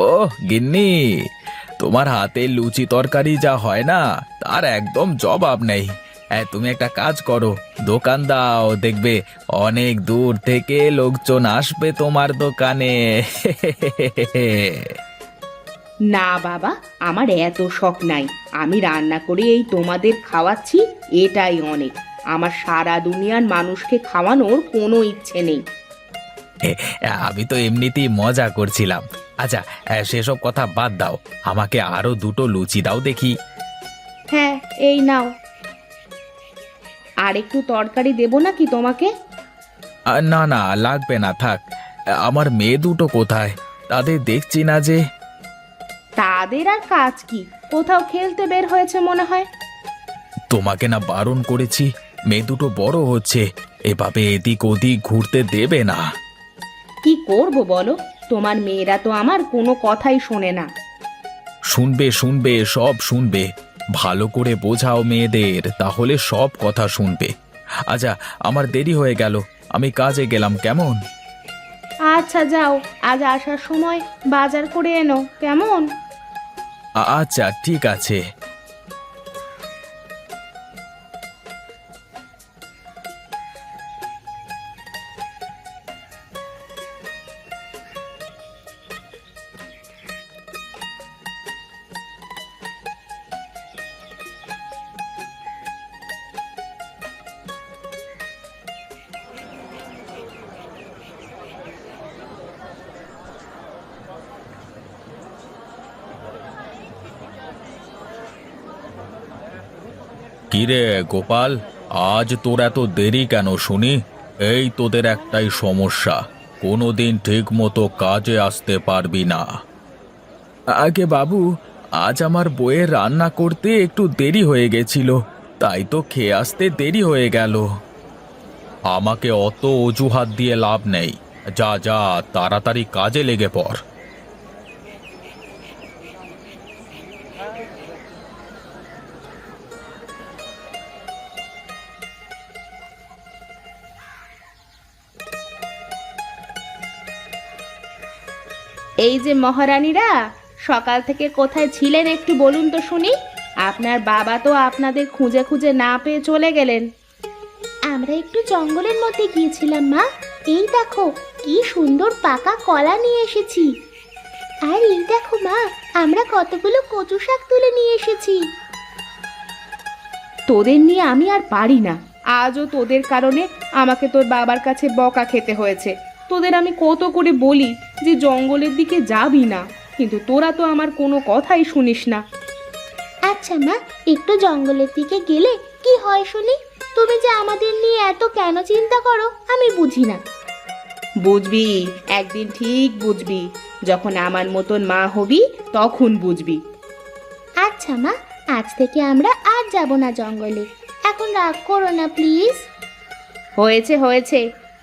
ওহ গিন্নি, তোমার হাতে লুচি তরকারি যা হয় না, তার একদম জবাব নেই। তুমি একটা কাজ করো, দোকান দাও, দেখবে অনেক দূর থেকে লোকজন আসবে তোমার দোকানে। না বাবা, আমার এত শখ নাই। আমি রান্না করে এই তোমাদের খাওয়াচ্ছি, এটাই অনেক। আমার সারা দুনিয়ার মানুষকে খাওয়ানোর কোনো ইচ্ছে নেই। আমি তো এমনিতেই মজা করছিলাম। আচ্ছা, সেসব কথা বাদ দাও, আমাকে আরো দুটো লুচি দাও দেখি। হ্যাঁ, এই নাও। আর একটু তরকারি দেবো নাকি তোমাকে? না না, লাগবে না, থাক। আমার মেয়ে দুটো কোথায়? তাদের দেখছি না যে। তাদের আর কাজ কি, কোথাও খেলতে বের হয়েছে মনে হয়। তোমাকে না বারণ করেছি? মেয়ে দুটো বড় হচ্ছে, এভাবে এদিক ওদিক ঘুরতে দেবে না। কি করব বলো, তোমার মেয়েরা তো আমার কোনো কথাই শোনে না। শুনবে শুনবে, সব শুনবে। ভালো করে বোঝাও মেয়েদের, তাহলে সব কথা শুনবে। আচ্ছা, আমার দেরি হয়ে গেল, আমি কাজে গেলাম, কেমন? আচ্ছা যাও, আজ আসার সময় বাজার করে এনো কেমন? আচ্ছা ঠিক আছে। কিরে গোপাল, আজ তোর এত দেরি কেন শুনি? এই তোদের একটাই সমস্যা, কোনোদিন ঠিক মতো কাজে আসতে পারবি না। আগে বাবু, আজ আমার বউয়ের রান্না করতে একটু দেরি হয়ে গেছিল, তাই তো খেয়ে আসতে দেরি হয়ে গেল। আমাকে অত অজুহাত দিয়ে লাভ নেই, যা যা, তাড়াতাড়ি কাজে লেগে পড়। এই যে মহারানীরা, সকাল থেকে কোথায় ছিলেন একটু বলুন তো শুনি। আপনার বাবা তো আপনাদের খুঁজে খুঁজে না পেয়ে চলে গেলেন। আমরা একটু জঙ্গলের মধ্যে গিয়েছিলাম মা। এই দেখো কি সুন্দর পাকা কলা নিয়ে এসেছি। আর এই দেখো মা, আমরা কতগুলো কচু শাক তুলে নিয়ে এসেছি। তোদের নিয়ে আমি আর পারি না। আজও তোদের কারণে আমাকে তোর বাবার কাছে বকা খেতে হয়েছে। তোদের আমি কত করে বলি যে জঙ্গলের দিকে যাবি না, কিন্তু তোরা তো আমার কোনো কথাই শুনিস না। আচ্ছা মা, একটু জঙ্গলের দিকে গেলে কি হয় শুনি? তুমি যে আমাদের নিয়ে এত কেন চিন্তা করো আমি বুঝি না। বুঝবি, একদিন ঠিক বুঝবি। যখন আমার মতন মা হবি তখন বুঝবি। আচ্ছা মা, আজ থেকে আমরা আর যাব না জঙ্গলে। এখন রাগ করো না প্লিজ। হয়েছে হয়েছে,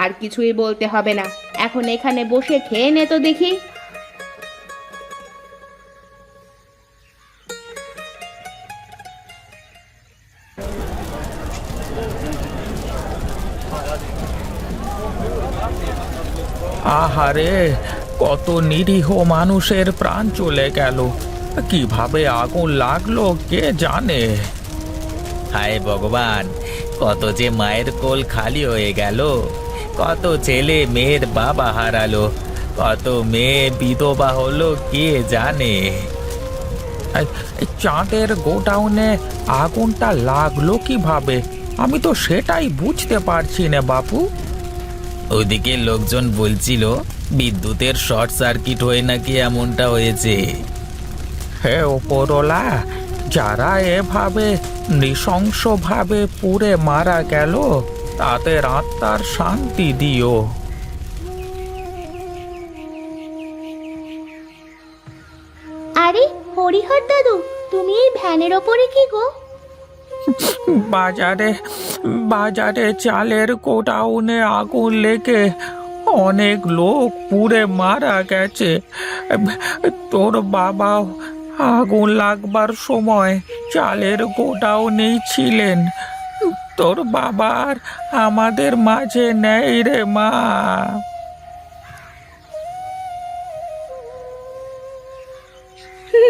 আর কিছুই বলতে হবে না। এখন এখানে বসে খেয়ে নে তো দেখি। আহারে, কত নিরীহ মানুষের প্রাণ চলে গেল, কিভাবে আগুন লাগলো কে জানে। হায় ভগবান, কত যে মায়ের কোল খালি হয়ে গেল, কত ছেলে মেয়ের বাবা হারালো, কত মেয়ে বিধবা হলো কে জানে। এই চাঁদের গোডাউনে আগুনটা লাগলো কিভাবে, আমি তো সেটাই বুঝতে পারছি না বাপু। ওদিকে লোকজন বলছিল বিদ্যুতের শর্ট সার্কিট হয়ে নাকি এমনটা হয়েছে। হে ওপরওয়ালা, যারা এভাবে নৃশংসভাবে পুড়ে মারা গেল, তাদের আত্মার শান্তি দিও। আরে হরিহর দাদু, তুমি এই ভ্যানের ওপরে কি গো? বাজারে বাজারে চালের গোডাউনে আগুন লেগে অনেক লোক পুড়ে মারা গেছে। তোর বাবা আগুন লাগবার সময় চালের গোডাউনেই ছিলেন। তোর বাবার আমাদের মাঝে নেই রে মা।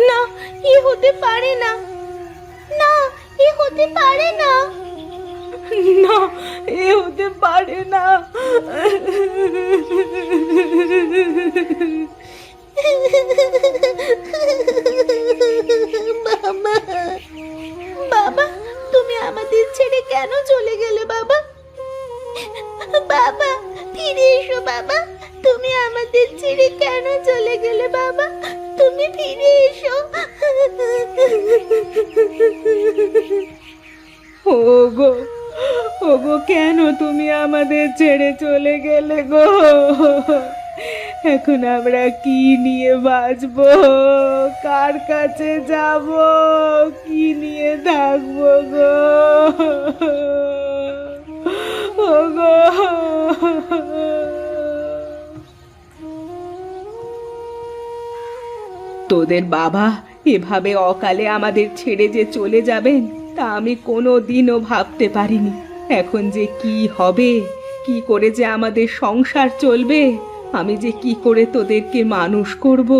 না, এ হতে পারে না। না, এ হতে পারে না। না, এ হতে পারে না। বাবা, বাবা, তুমি আমাদের ছেড়ে কেন চলে গেলে বাবা? বাবা, ফিরে এসো বাবা। তুমি আমাদের ছেড়ে কেন চলে গেলে বাবা? তুমি ফিরে এসো। ওগো, ওগো, কেন তুমি আমাদের ছেড়ে চলে গেলে গো? এখন আমরা কি নিয়ে বাঁচবো? কার কাছে যাব? কি নিয়ে থাকবো গো? ওগো, তোদের বাবা এভাবে অকালে আমাদের ছেড়ে যে চলে যাবেন তা আমি কোনো দিনও ভাবতে পারিনি। এখন যে কি হবে, কি করে যে আমাদের সংসার চলবে, আমি যে কি করে তোদেরকে মানুষ করব।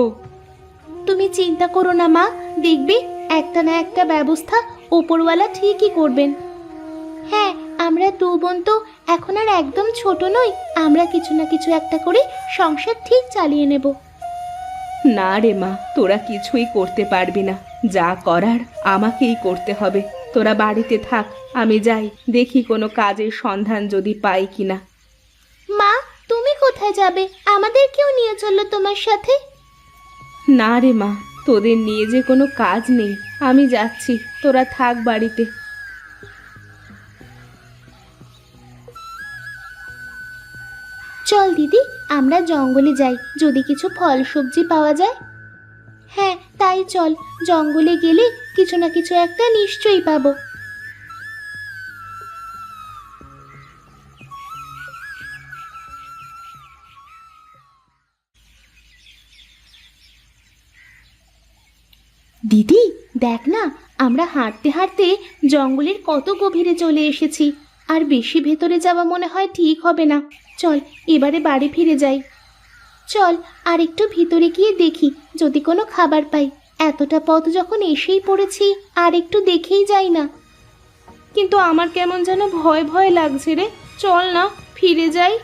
তুমি চিন্তা করো না মা, দেখবে একটা না একটা ব্যবস্থা ওপরওয়ালা ঠিকই করবেন। হ্যাঁ, আমরা দু বোন তো এখন আর একদম ছোট নই, আমরা কিছু না কিছু একটা করে সংসার ঠিক চালিয়ে নেব। না রে মা, তোরা কিছুই করতে পারবি না, যা করার আমাকেই করতে হবে। তোরা বাড়িতে থাক, আমি যাই দেখি কোনো কাজের সন্ধান যদি পাই কিনা। মা, তুমি কোথায় যাবে? আমাদেরকেও নিয়ে চলো তোমার সাথে। না রে মা, তোদের নিয়ে যে কোনো কাজ নেই, আমি যাচ্ছি, তোরা থাক বাড়িতে। চল দিদি, আমরা জঙ্গলে যাই, যদি কিছু ফল সবজি পাওয়া যায়। হ্যাঁ তাই চল, জঙ্গলে গেলে কিছু না কিছু একটা নিশ্চয়ই পাবো। দিদি দেখ না, আমরা হাঁটতে হাঁটতে জঙ্গলের কত গভীরে চলে এসেছি, আর বেশি ভেতরে যাওয়া মনে হয় ঠিক হবে না। চল এবারে বাড়ি ফিরে যাই। চল আর একটু ভিতরে গিয়ে দেখি যদি কোনো খাবার পাই। এতটা পথ যখন এসেই পড়েছি, আর একটু দেখেই যাই না। কিন্তু আমার কেমন যেন ভয় ভয় লাগছে রে, চল না ফিরে যাই।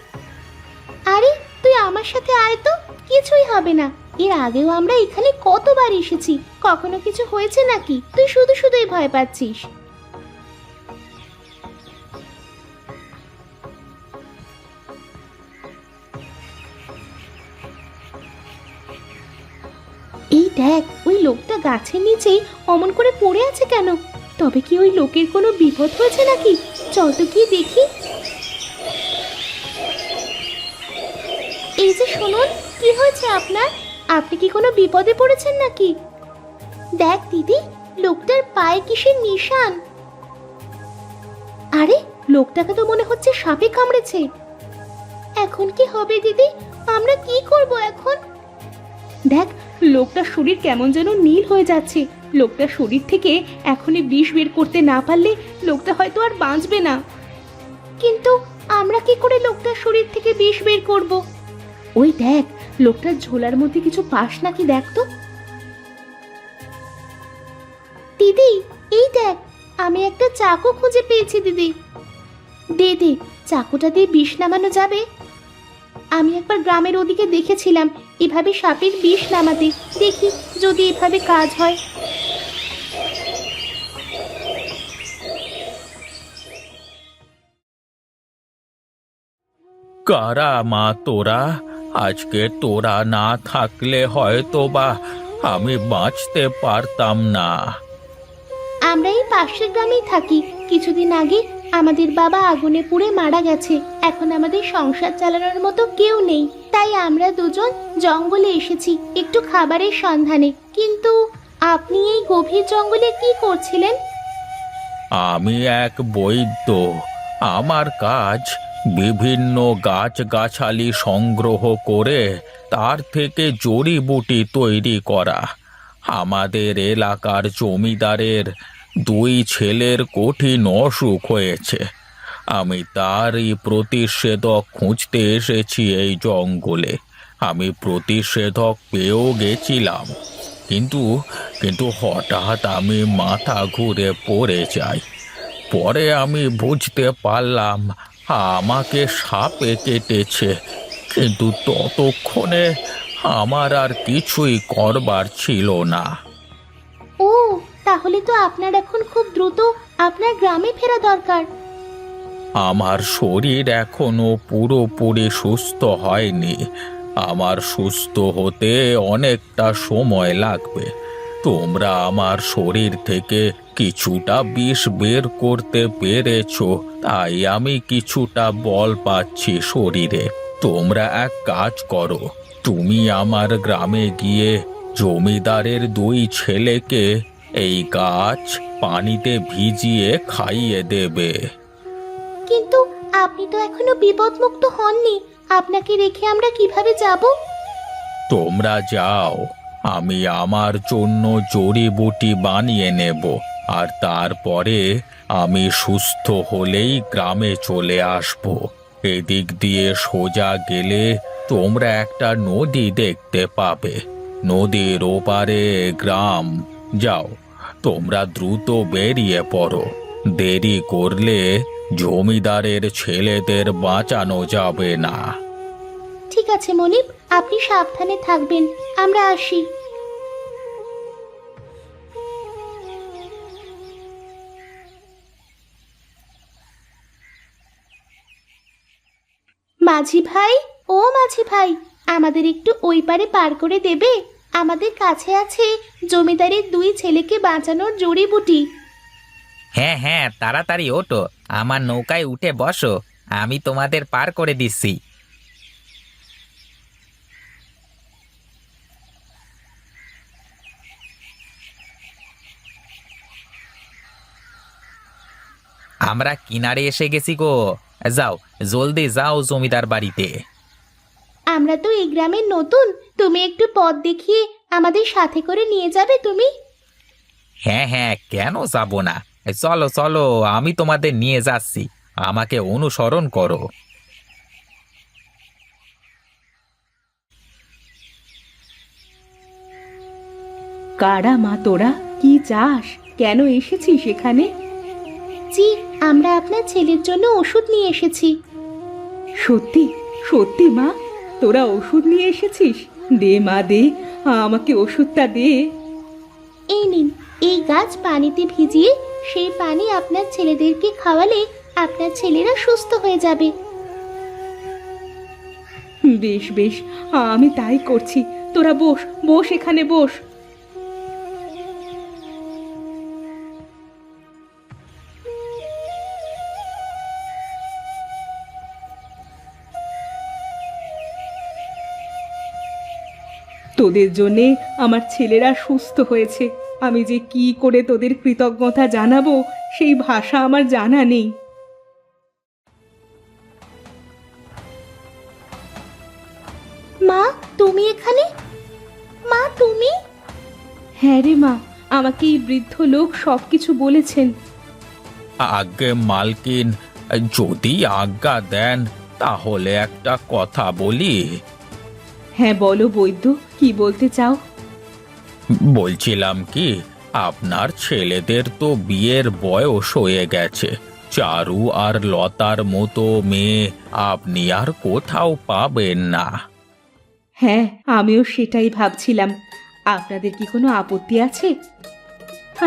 আরে তুই আমার সাথে আয় তো, কিছুই হবে না। এর আগেও আমরা এখানে কতবার এসেছি, কখনো কিছু হয়েছে নাকি? তুই শুধু শুধুই ভয় পাচ্ছিস। এই দেখ, ওই লোকটা গাছের নিচেই অমন করে পড়ে আছে কেন? তবে কি ওই লোকের কোনো বিপদ হয়েছে নাকি? চল তো গিয়ে দেখি। এই যে শুনুন, কি হয়েছে আপনার? আপনি কি কোনো বিপদে পড়েছেন নাকি? দেখ দিদি, লোকটার পায়ে কিসের নিশান। আরে লোকটাকে তো মনে হচ্ছে সাপে কামড়েছে। এখন কি হবে দিদি? আমরা কি করব এখন? দেখ, লোকটার শরীর কেমন যেন নীল হয়ে যাচ্ছে। লোকটার শরীর থেকে এখনই বিষ বের করতে না পারলে লোকটা হয়তো আর বাঁচবে না। কিন্তু আমরা কি করে লোকটার শরীর থেকে বিষ বের করব? ওই দেখ, লোকটার ঝোলার মধ্যে কিছু পাস নাকি দেখ তো। দিদি এই দেখ, আমি একটা চাকু খুঁজে পেয়েছি দিদি। দে দে, চাকুটা দিয়ে বিষ নামানো যাবে? আমি একবার গ্রামের ওদিকে দেখেছিলাম এভাবে সাপের বিষ নামাতে, দেখি যদি এভাবে কাজ হয়। কারা মা তোরা? আজকে তোরা না থাকলে হয়তো বা আমি বাঁচতে পারতাম না। আমরা এই পাশের গ্রামেই থাকি। কিছুদিন আগে আমাদের বাবা আগুনে পুড়ে মারা গেছে। এখন আমাদের সংসার চালানোর মতো কেউ নেই, তাই আমরা দুজন জঙ্গলে এসেছি একটু খাবারের সন্ধানে। কিন্তু আপনি এই গভীর জঙ্গলে কি করছিলেন? আমি এক বৈদ্য। আমার কাজ বিভিন্ন গাছগাছালি সংগ্রহ করে তার থেকে জড়িবুটি তৈরি করা। আমাদের এলাকার জমিদারের দুই ছেলের কঠিন অসুখ হয়েছে, আমি তারই প্রতিষেধক খুঁজতে এসেছি এই জঙ্গলে। আমি প্রতিষেধক পেয়েও গেছিলাম, কিন্তু কিন্তু হঠাৎ আমি মাথা ঘুরে পড়ে যাই। পরে আমি বুঝতে পারলাম আমাকে সাপে কেটেছে, কিন্তু ততক্ষণে আমার আর কিছুই করবার ছিল না। ও, তাহলে তো আপনার এখন খুব দ্রুত আপনার গ্রামে ফেরা দরকার। আমার শরীর এখনো পুরোপুরি সুস্থ হয়নি। আমার সুস্থ হতে অনেকটা সময় লাগবে। তোমরা আমার শরীর থেকে কিছুটা বিষ বের করতে পেরেছো, তাই আমি কিছুটা বল পাচ্ছি শরীরে। তোমরা এক কাজ করো, তুমি আমার গ্রামে গিয়ে জমিদারের 2 ছেলেকে এই গাছ পানিতে ভিজিয়ে খাইয়ে দেবে। কিন্তু আপনি তো এখনো বিপদমুক্ত হননি, আপনাকে রেখে আমরা কিভাবে যাব? তোমরা যাও, আমি আমার জন্য জড়িবুটি বানিয়ে নেব, আর তারপরে আমি সুস্থ হলেই গ্রামে চলে আসব। এদিক দিয়ে সোজা গেলে তোমরা একটা নদী দেখতে পাবে। নদীর ওপারে গ্রাম। যাও, তোমরা দ্রুত বেরিয়ে পড়ো। দেরি করলে জমিদারের ছেলেদের বাঁচানো যাবে না। ঠিক আছে মনিব, আপনি সাবধানে থাকবেন, আমরা আসি। মাঝি ভাই, ও মাঝি ভাই, আমাদের একটু ওই পারে পার করে দেবে? আমাদের কাছে আছে জমিদারের 2 ছেলেকে বাঁচানোর জড়িবুটি। হ্যাঁ হ্যাঁ, তাড়াতাড়ি ওঠো, আমার নৌকায় উঠে বসো, আমি তোমাদের পার করে দিচ্ছি। আমরা কিনারে এসে গেছি গো। যাও, জলদি যাও জমিদার বাড়িতে। আমরা তো এই গ্রামের নতুন, তুমি একটু পথ দেখিয়ে আমাদের সাথে করে নিয়ে যাবে তুমি? হ্যাঁ হ্যাঁ, কেন যাব না, চলো চলো, আমি তোমাদের নিয়ে যাচ্ছি, আমাকে অনুসরণ করো। কারা মা তোরা? কি চাস? কেন এসেছিস এখানে? জি, আমরা আপনার ছেলের জন্য ওষুধ নিয়ে এসেছি। সত্যি সত্যি মা, তোরা ওষুধ নিয়ে এসেছিস? দে মা দে, আমাকে ওষুধটা দে। এই নিন, এই গাছ পানিতে ভিজিয়ে সেই পানি আপনার ছেলেদেরকে খাওয়ালে আপনার ছেলেরা সুস্থ হয়ে যাবে। বেশ বেশ, আমি তাই করছি। তোরা বস বস, এখানে বস। তোদের জন্যে আমার ছেলেরা সুস্থ হয়েছে। আমি যে কি করে তোদের কৃতজ্ঞতা জানাবো সেই ভাষা আমার জানা নেই। মা, তুমি এখানে? মা, তুমি? হ্যাঁ রে মা, আমাকে এই বৃদ্ধ লোক সবকিছু বলেছেন। আগে মালকিন, যদি আজ্ঞা দেন তাহলে একটা কথা বলি। হ্যাঁ বলো বৈদ্য, কি বলতে চাও? বলছিলাম কি, আপনার ছেলেদের তো বিয়ের বয়স হয়ে গেছে। চারু আর লতার মতো মেয়ে আপনি আর কোথাও পাবেন না। হ্যাঁ, আমিও সেটাই ভাবছিলাম। আপনাদের কি কোনো আপত্তি আছে?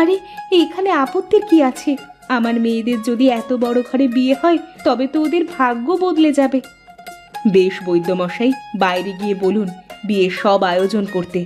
আরে, এখানে আপত্তির কি আছে? আমার মেয়েদের যদি এত বড় ঘরে বিয়ে হয় তবে তো ওদের ভাগ্য বদলে যাবে। বেশ বৈদ্যমশাই, বাইরে গিয়ে বলুন বিয়ের সব আয়োজন করতে।